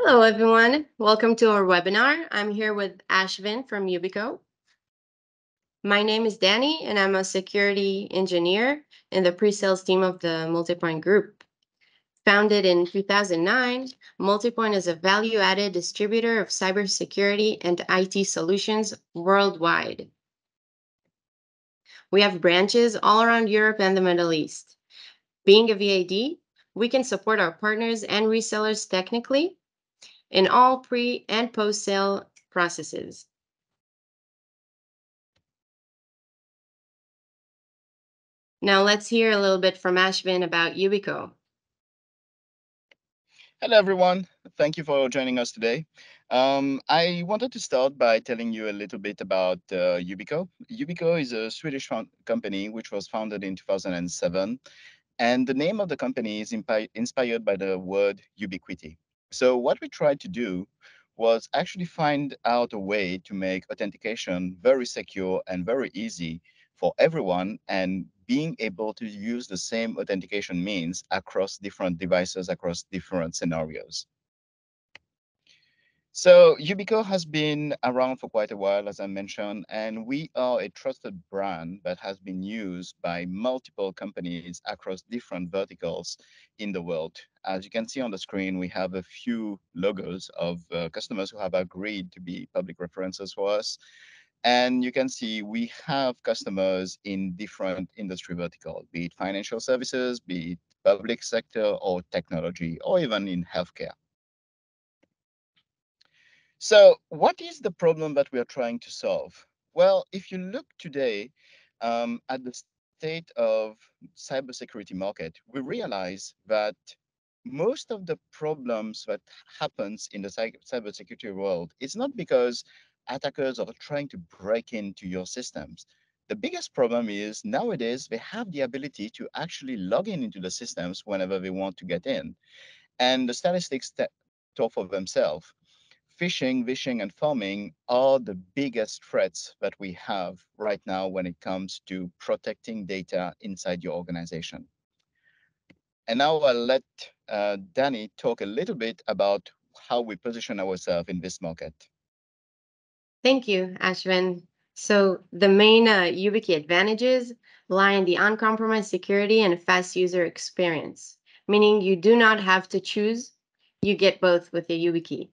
Hello, everyone. Welcome to our webinar. I'm here with Ashvin from YUBIKEY. My name is Danny, and I'm a security engineer in the pre-sales team of the Multipoint Group. Founded in 2009, Multipoint is a value-added distributor of cybersecurity and IT solutions worldwide. We have branches all around Europe and the Middle East. Being a VAD, we can support our partners and resellers technically in all pre and post sale processes. Now let's hear a little bit from Ashvin about YUBIKEY. Hello, everyone. Thank you for joining us today. I wanted to start by telling you a little bit about YUBIKEY. YUBIKEY is a Swedish company which was founded in 2007, and the name of the company is inspired by the word ubiquity. So what we tried to do was actually find out a way to make authentication very secure and very easy for everyone, and being able to use the same authentication means across different devices, across different scenarios. So Yubico has been around for quite a while, as I mentioned, and we are a trusted brand that has been used by multiple companies across different verticals in the world. As you can see on the screen, we have a few logos of customers who have agreed to be public references for us. And you can see we have customers in different industry verticals, be it financial services, be it public sector or technology, or even in healthcare. So, what is the problem that we are trying to solve? Well, if you look today at the state of cybersecurity market, we realize that most of the problems that happens in the cybersecurity world is not because attackers are trying to break into your systems. The biggest problem is nowadays they have the ability to actually log in into the systems whenever they want to get in. And the statistics talk for themselves. Phishing, vishing, and phoning are the biggest threats that we have right now when it comes to protecting data inside your organization. And now I'll let Danny talk a little bit about how we position ourselves in this market. Thank you, Ashvin. So the main YubiKey advantages lie in the uncompromised security and fast user experience, meaning you do not have to choose. You get both with the YubiKey.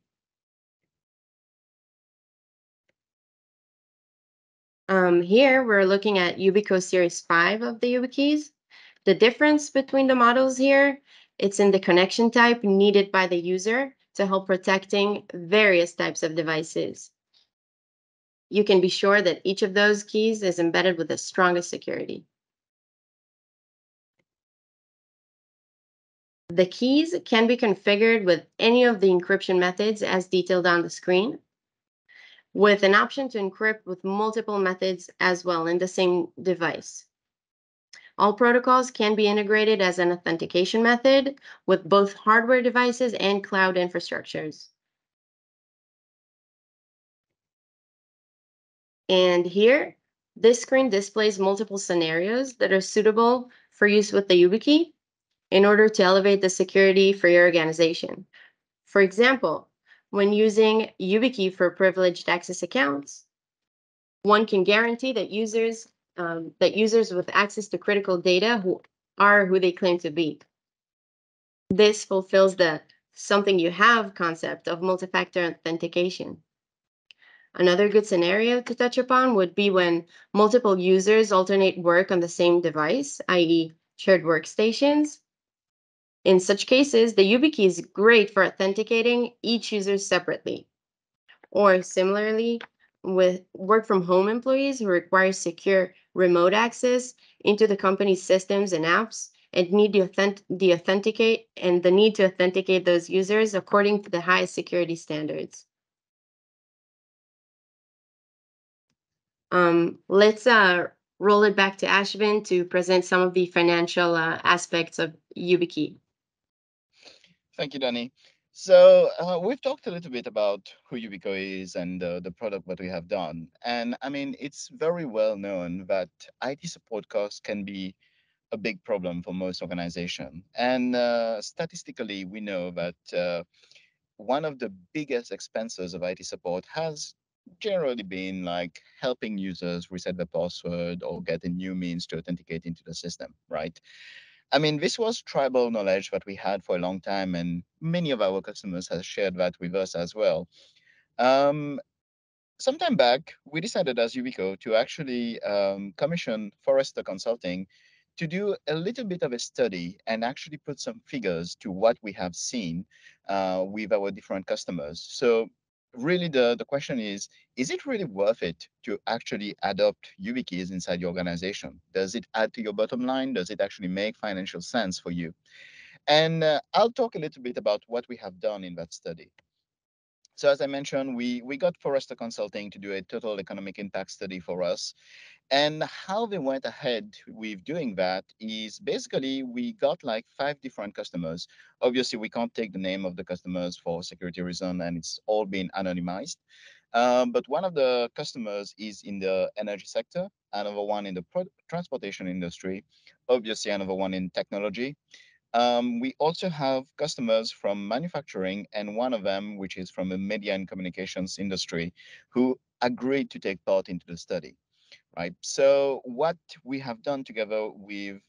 Here we're looking at YubiKey Series 5 of the YubiKeys. The difference between the models here, it's in the connection type needed by the user to help protecting various types of devices. You can be sure that each of those keys is embedded with the strongest security. The keys can be configured with any of the encryption methods as detailed on the screen, with an option to encrypt with multiple methods as well in the same device. All protocols can be integrated as an authentication method with both hardware devices and cloud infrastructures. And here, this screen displays multiple scenarios that are suitable for use with the YubiKey in order to elevate the security for your organization. For example, when using YubiKey for privileged access accounts, one can guarantee that users with access to critical data who they claim to be. This fulfills the something you have concept of multi-factor authentication. Another good scenario to touch upon would be when multiple users alternate work on the same device, i.e., shared workstations. In such cases, the YubiKey is great for authenticating each user separately. Or similarly, with work from home employees who require secure remote access into the company's systems and apps and need the need to authenticate those users according to the highest security standards. Let's roll it back to Ashvin to present some of the financial aspects of YubiKey. Thank you, Danny. So we've talked a little bit about who Yubico is and the product that we have done. And I mean, it's very well known that IT support costs can be a big problem for most organizations. And statistically, we know that one of the biggest expenses of IT support has generally been like helping users reset the password or get a new means to authenticate into the system, right? I mean, this was tribal knowledge that we had for a long time, and many of our customers have shared that with us as well. Um, Sometime back, we decided as Yubico to actually commission Forrester Consulting to do a little bit of a study and actually put some figures to what we have seen with our different customers. So really the question is it really worth it to actually adopt YubiKeys inside your organization? Does it add to your bottom line? Does it actually make financial sense for you? And I'll talk a little bit about what we have done in that study. So as I mentioned, we got Forrester Consulting to do a total economic impact study for us. And how they went ahead with doing that is basically we got like five different customers. Obviously, we can't take the name of the customers for security reason, and it's all been anonymized. But one of the customers is in the energy sector, another one in the transportation industry, obviously another one in technology, we also have customers from manufacturing, and one of them, which is from the media and communications industry, who agreed to take part into the study. Right. So what we have done together with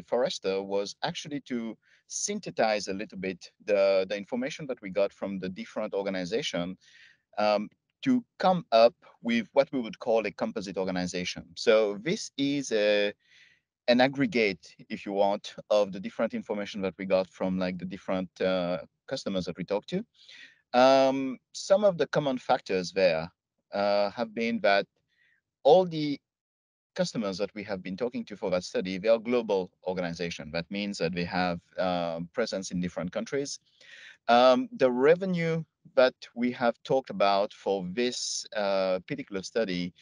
Forrester was actually to synthesize a little bit the information that we got from the different organization um, to come up with what we would call a composite organization. So this is an aggregate, if you want, of the different information that we got from like the different customers that we talked to. Some of the common factors there have been that all the customers that we have been talking to for that study, they are global organization. That means that they have presence in different countries. The revenue that we have talked about for this particular study,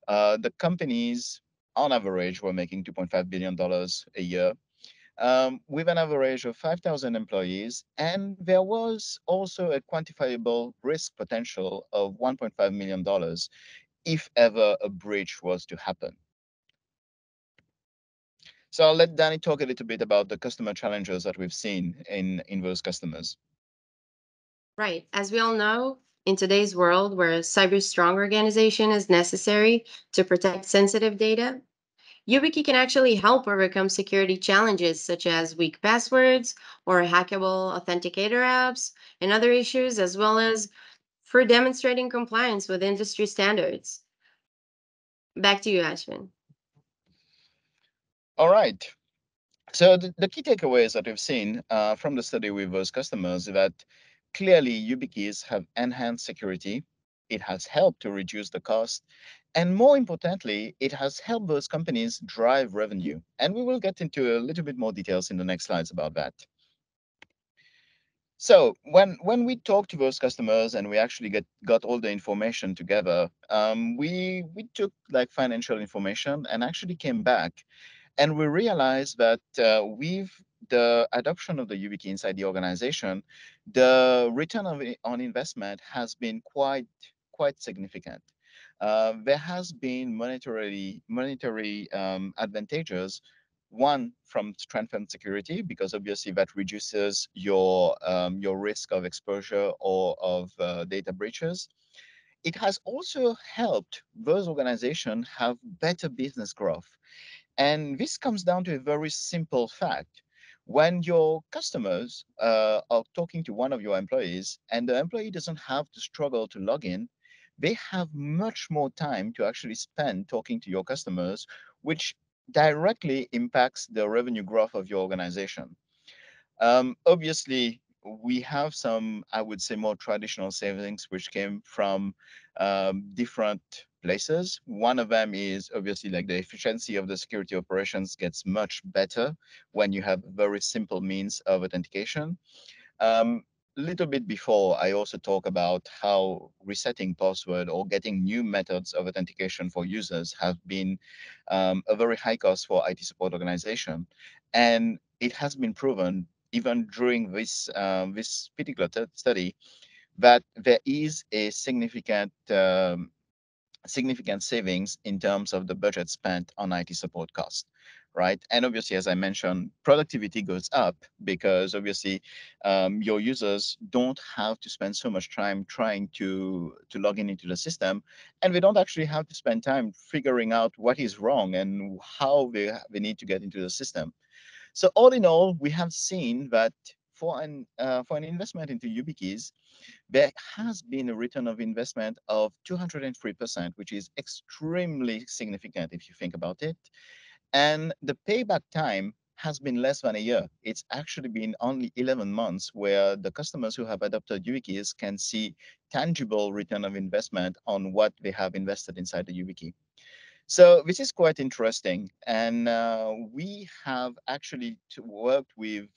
the companies on average were making $2.5 billion a year, with an average of 5,000 employees. And there was also a quantifiable risk potential of $1.5 million if ever a breach was to happen. So I'll let Danny talk a little bit about the customer challenges that we've seen in those customers. Right. As we all know, in today's world where a cyber strong organization is necessary to protect sensitive data, YubiKey can actually help overcome security challenges such as weak passwords or hackable authenticator apps and other issues, as well as for demonstrating compliance with industry standards. Back to you, Ashwin. All right. So the key takeaways that we've seen from the study with those customers is that clearly YubiKeys have enhanced security. It has helped to reduce the cost. And more importantly, it has helped those companies drive revenue. And we will get into a little bit more details in the next slides about that. So when we talk to those customers and we actually got all the information together, we took like financial information and actually came back and we realized that with the adoption of the YubiKey inside the organization, the return on investment has been quite significant. There has been monetary advantages. One, from strengthened security, because obviously that reduces your risk of exposure or of data breaches. It has also helped those organizations have better business growth, and this comes down to a very simple fact. When your customers are talking to one of your employees and the employee doesn't have to struggle to log in, they have much more time to actually spend talking to your customers, which directly impacts the revenue growth of your organization. Obviously, we have some, I would say, more traditional savings, which came from different places. One of them is obviously like the efficiency of the security operations gets much better when you have very simple means of authentication. Little bit before, I also talk about how resetting password or getting new methods of authentication for users have been a very high cost for IT support organization, and it has been proven even during this particular study that there is a significant savings in terms of the budget spent on IT support costs. right? And obviously, as I mentioned, productivity goes up because obviously your users don't have to spend so much time trying to log in into the system, and they don't actually have to spend time figuring out what is wrong and how they need to get into the system. So all in all, we have seen that for an investment into YubiKeys, there has been a return of investment of 203%, which is extremely significant if you think about it. And the payback time has been less than a year. It's actually been only 11 months where the customers who have adopted YubiKeys can see tangible return of investment on what they have invested inside the YubiKey. So this is quite interesting, and we have actually worked with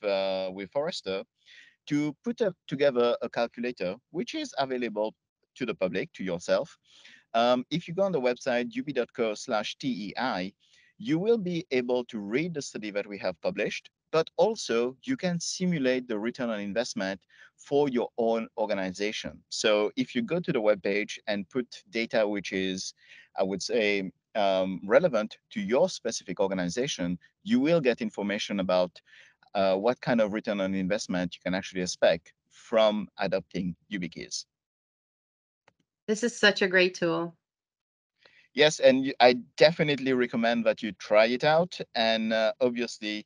Forrester to put together a calculator which is available to the public, to yourself. If you go on the website ubi.co/TEI, you will be able to read the study that we have published, but also you can simulate the return on investment for your own organization. So if you go to the webpage and put data which is, I would say, relevant to your specific organization, you will get information about what kind of return on investment you can actually expect from adopting YubiKeys. This is such a great tool. Yes, and I definitely recommend that you try it out and obviously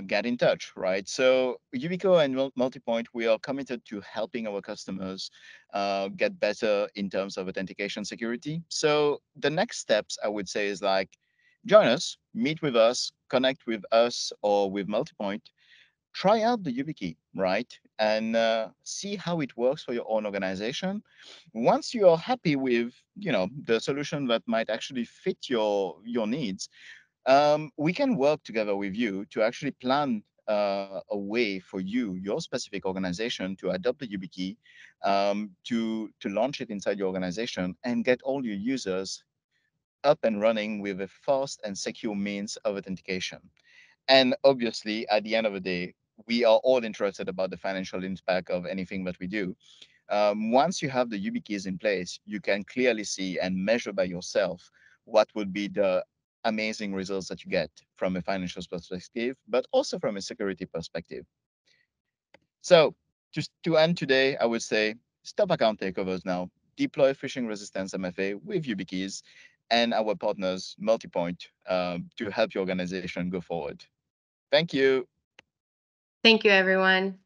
get in touch, right? So, Ubico and Multipoint, we are committed to helping our customers get better in terms of authentication security. So, the next steps I would say is like join us, meet with us, connect with us or with Multipoint, try out the YubiKey, right? And see how it works for your own organization. Once you are happy with, the solution that might actually fit your needs, we can work together with you to actually plan a way for you, your specific organization, to adopt the YubiKey, to launch it inside your organization and get all your users up and running with a fast and secure means of authentication. And obviously, at the end of the day, we are all interested about the financial impact of anything that we do. Once you have the YubiKeys in place, you can clearly see and measure by yourself what would be the amazing results that you get from a financial perspective, but also from a security perspective. So, just to end today, I would say stop account takeovers now, deploy phishing resistance MFA with YubiKeys and our partners, Multipoint, to help your organization go forward. Thank you. Thank you, everyone.